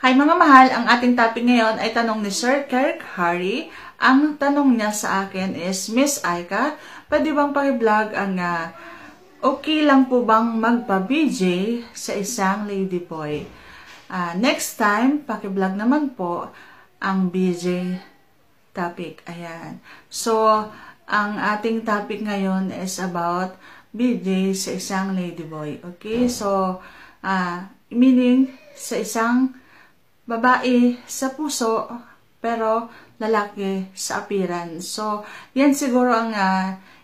Hi mga mahal, ang ating topic ngayon ay tanong ni Sir Kirk Harry. Ang tanong niya sa akin is, Miss Aika, pwede bang paki-vlog ang okay lang po bang magpa-BJ sa isang ladyboy? Next time, paki-vlog naman po ang BJ topic. Ayan. So, ang ating topic ngayon is about BJ sa isang ladyboy. Okay? So, meaning sa isang babae sa puso, pero lalaki sa appearance. So, yan siguro ang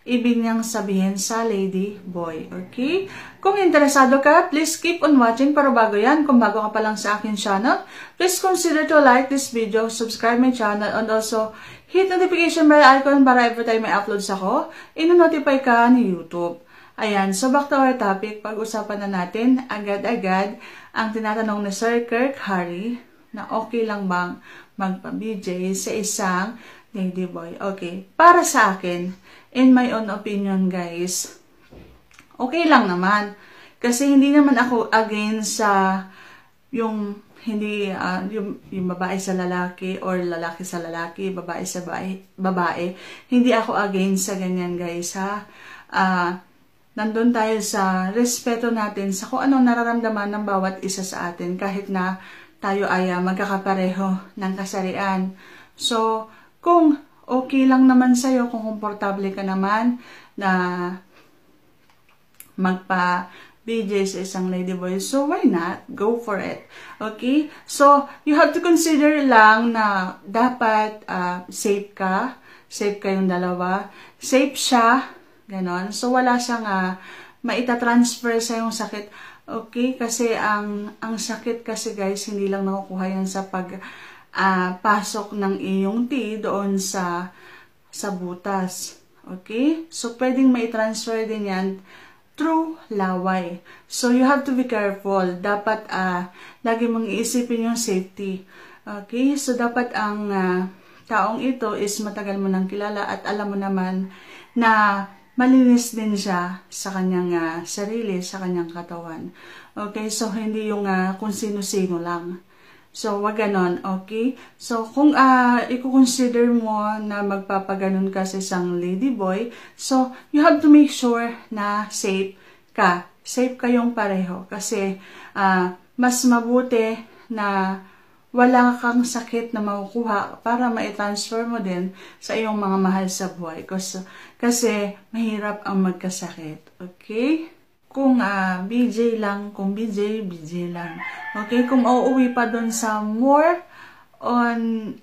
ibig niyang sabihin sa lady boy. Okay? Kung interesado ka, please keep on watching. Pero bago yan, kung bago ka pa lang sa akin channel, please consider to like this video, subscribe my channel, and also hit notification bell icon para every time may uploads ako, ino-notify ka ni YouTube. Ayan, so back to our topic. Pag-usapan na natin agad-agad ang tinatanong ni Sir Kirk Harry na okay lang bang magpa-BJ sa isang ladyboy. Okay, para sa akin, in my own opinion guys, okay lang naman. Kasi hindi naman ako against sa yung hindi yung babae sa lalaki or lalaki sa lalaki, babae sa babae. Hindi ako against sa ganyan guys ha. Nandun tayo sa respeto natin sa kung anong nararamdaman ng bawat isa sa atin kahit na tayo ay magkakapareho ng kasarian. So, kung okay lang naman sa'yo, kung komportable ka naman na magpa-BJ sa isang ladyboy, so why not? Go for it. Okay? So, you have to consider lang na dapat safe ka. Safe kayong dalawa. Safe siya. Ganon. So, wala siyang maitatransfer sa yung sakit. Okay? Kasi ang sakit kasi guys, hindi lang nakukuha yan sa pasok ng iyong tea doon sa butas. Okay? So, pwedeng mai-transfer din yan through laway. So, you have to be careful. Dapat lagi mong iisipin yung safety. Okay? So, dapat ang taong ito is matagal mo nang kilala at alam mo naman na malinis din siya sa kanyang sarili, sa kanyang katawan. Okay? So, hindi yung kung sino-sino lang. So, wag ganon. Okay? So, kung i-consider mo na magpapaganon ka sa isang ladyboy, so, you have to make sure na safe ka. Safe kayong pareho. Kasi, mas mabuti na wala kang sakit na makukuha para ma-transfer mo din sa iyong mga mahal sa buhay. Kasi mahirap ang magkasakit. Okay? Kung BJ lang, kung BJ lang. Okay? Kung uuwi pa dun sa more on,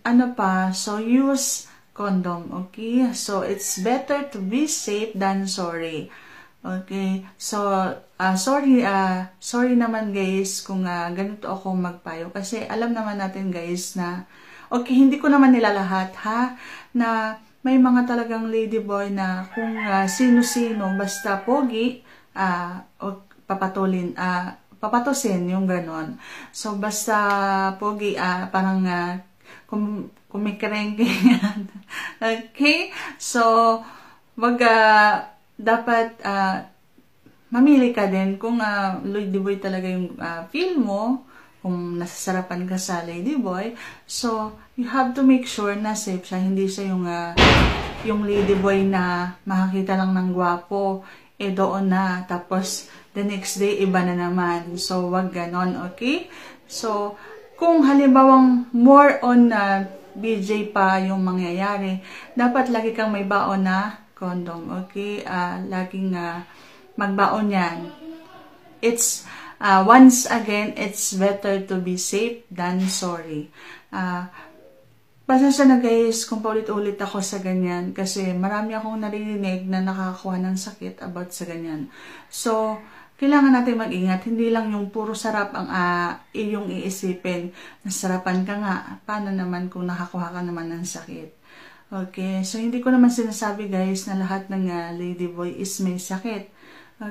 so use condom. Okay? So, it's better to be safe than sorry. Okay? So, sorry naman guys kung ganito ako magpayo. Kasi alam naman natin guys na, okay, hindi ko naman nila lahat ha, na may mga talagang ladyboy na kung sino-sino, basta pogi, papatusin yung ganon. So, basta pogi, parang kumikrengke yan. Okay? So, dapat mamili ka din kung ladyboy talaga yung feel mo, kung nasasarapan ka sa ladyboy. So, you have to make sure na safe siya. Hindi siya yung ladyboy na makakita lang ng gwapo, doon na. Tapos, the next day, iba na naman. So, wag ganon, okay? So, kung halimbawang more on BJ pa yung mangyayari, dapat lagi kang may baon na condom, okay? Laging magbaon yan. It's, once again, it's better to be safe than sorry. Pasensya na guys kung paulit-ulit ako sa ganyan kasi marami akong narinig na nakakakuha ng sakit about sa ganyan. So, kailangan natin mag-ingat. Hindi lang yung puro sarap ang iyong iisipin. Nasarapan ka nga. Paano naman kung nakakuha ka naman ng sakit? Okay, so hindi ko naman sinasabi guys na lahat ng ladyboy is may sakit.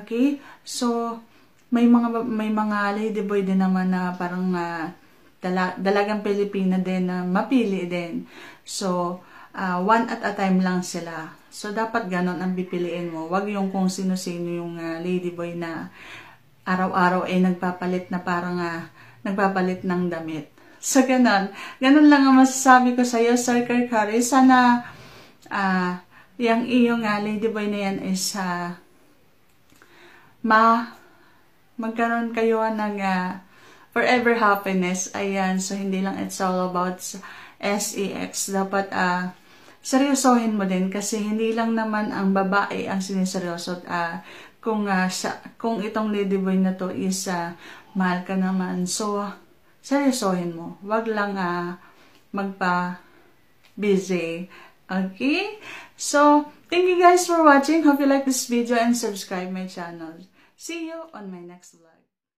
Okay? So, may mga ladyboy din naman na parang dalagang Pilipina din na mapili din. So, one at a time lang sila. So, dapat ganon ang pipiliin mo. Wag yung kung sino-sino yung ladyboy na araw-araw ay nagpapalit na parang nagpapalit ng damit. So, ganon. Ganon lang ang masasabi ko sa'yo, Sir Karkari. Sana, yung iyong ladyboy na yan is, magkaroon kayo ng forever happiness. Ayan. So, hindi lang it's all about sex. Dapat, seryosohin mo din kasi hindi lang naman ang babae ang siniseryoso. Kung itong ladyboy na to is, mahal ka naman. So, seryosohin mo. Wag lang magpa-busy. Okay? So, thank you guys for watching. Hope you like this video and subscribe my channel. See you on my next vlog.